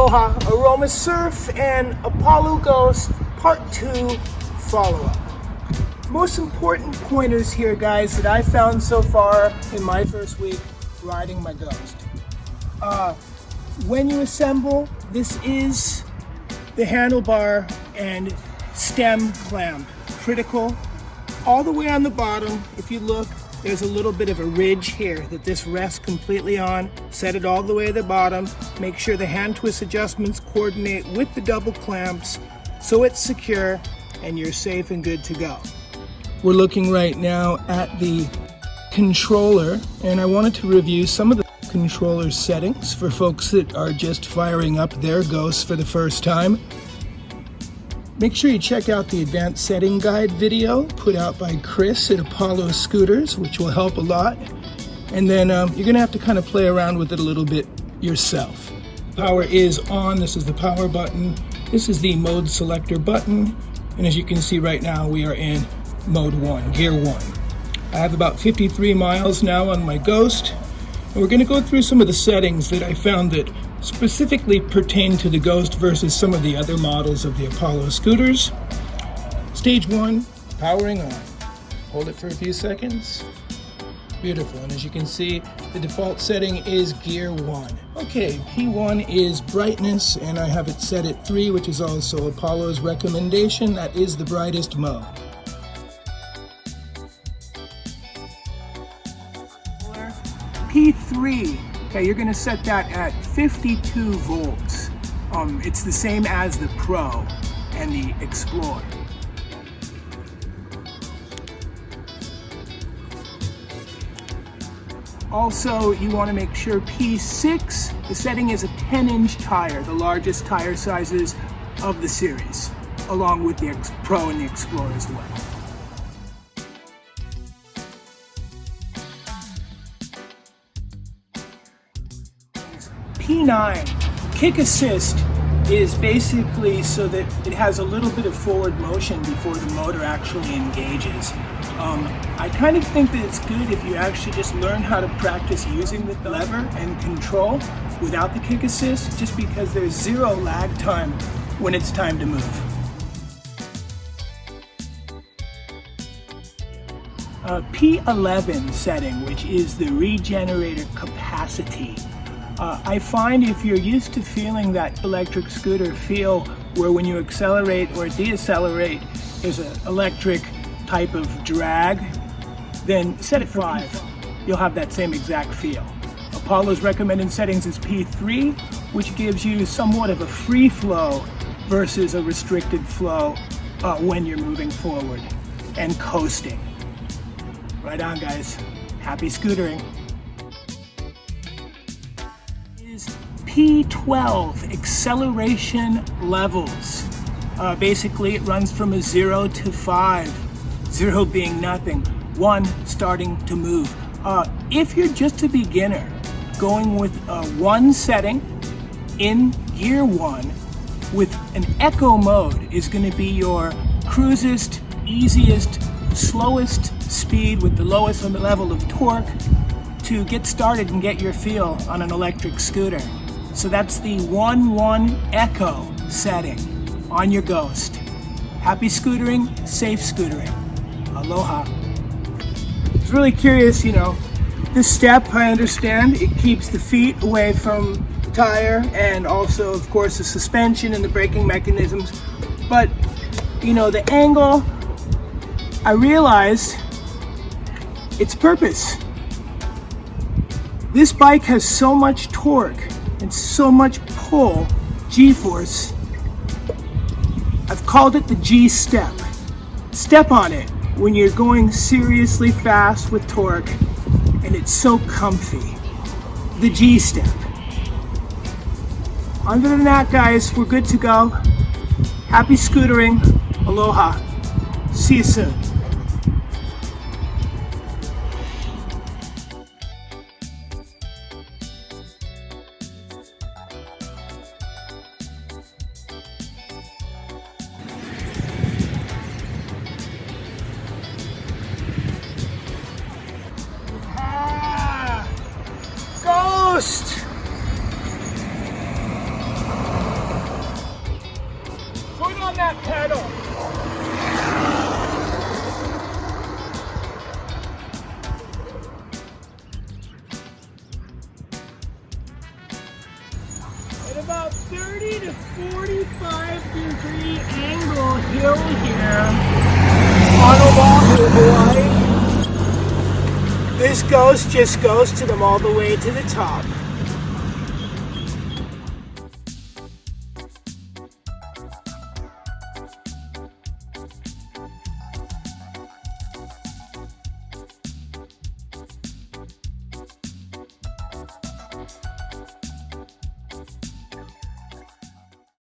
Aloha, Aroma Surf and Apollo Ghost Part 2 follow-up. Most important pointers here, guys, that I found so far in my first week riding my Ghost. When you assemble, this is the handlebar and stem clamp. Critical. All the way on the bottom, if you look, there's a little bit of a ridge here that this rests completely on. Set it all the way to the bottom. Make sure the hand twist adjustments coordinate with the double clamps so it's secure and you're safe and good to go. We're looking right now at the controller, and I wanted to review some of the controller settings for folks that are just firing up their Ghosts for the first time. Make sure you check out the advanced setting guide video put out by Chris at Apollo Scooters, which will help a lot. And then you're gonna have to kind of play around with it a little bit yourself. Power is on. This is the power button. This is the mode selector button. And as you can see right now, we are in mode 1, gear 1. I have about 53 miles now on my Ghost. And we're gonna go through some of the settings that I found that specifically pertain to the Ghost versus some of the other models of the Apollo scooters. Stage 1, powering on. Hold it for a few seconds. Beautiful, and as you can see, the default setting is gear 1. Okay, P1 is brightness, and I have it set at 3, which is also Apollo's recommendation. That is the brightest mode. P3. Okay, you're gonna set that at 52 volts. It's the same as the Pro and the Explorer. Also, you wanna make sure P6, the setting is a 10-inch tire, the largest tire sizes of the series, along with the Pro and the Explorer as well. P9, kick assist is basically so that it has a little bit of forward motion before the motor actually engages. I kind of think that it's good if you actually just learn how to practice using the lever and control without the kick assist, just because there's zero lag time when it's time to move. P11 setting, which is the regenerator capacity. I find if you're used to feeling that electric scooter feel where when you accelerate or decelerate there's an electric type of drag, then set it 5. You'll have that same exact feel. Apollo's recommended settings is P3, which gives you somewhat of a free flow versus a restricted flow when you're moving forward and coasting. Right on, guys. Happy scootering. P12, acceleration levels. Basically, it runs from a 0 to 5. 0 being nothing, 1 starting to move. If you're just a beginner, going with 1 setting in gear 1 with an echo mode is going to be your cruisest, easiest, slowest speed with the lowest level of torque to get started and get your feel on an electric scooter. So that's the 1-1 echo setting on your Ghost. Happy scootering, safe scootering. Aloha. I was really curious, this step, I understand, it keeps the feet away from the tire and also, of course, the suspension and the braking mechanisms. But, the angle, I realized its purpose. This bike has so much torque and so much pull, G-force. I've called it the G-step. Step on it when you're going seriously fast with torque, and it's so comfy. The G-step. Other than that, guys, we're good to go. Happy scootering. Aloha. See you soon. Ghost! At about 30 to 45 degree angle hill here on Oahu, Hawaii. This just goes to them all the way to the top.